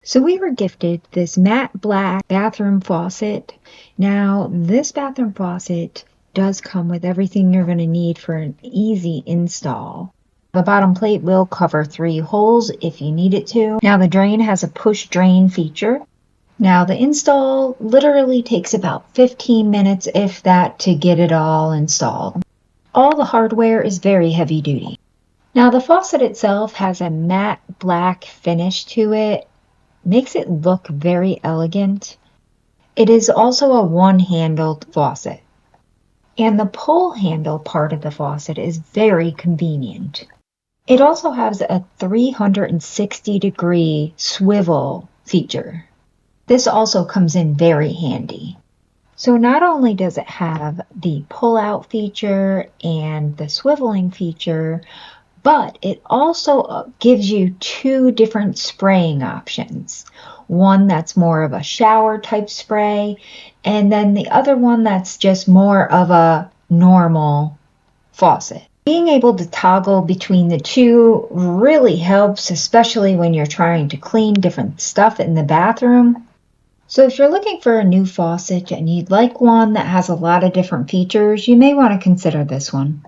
So we were gifted this matte black bathroom faucet. Now, this bathroom faucet does come with everything you're going to need for an easy install. The bottom plate will cover 3 holes if you need it to. Now, the drain has a push drain feature. Now, the install literally takes about 15 minutes, if that, to get it all installed. All the hardware is very heavy duty. Now, the faucet itself has a matte black finish to it. Makes it look very elegant. It is also a one-handled faucet. And the pull handle part of the faucet is very convenient. It also has a 360-degree swivel feature. This also comes in very handy. So not only does it have the pull-out feature and the swiveling feature, but it also gives you 2 different spraying options. One that's more of a shower type spray, and then the other one that's just more of a normal faucet. Being able to toggle between the 2 really helps, especially when you're trying to clean different stuff in the bathroom. So if you're looking for a new faucet and you'd like one that has a lot of different features, you may want to consider this one.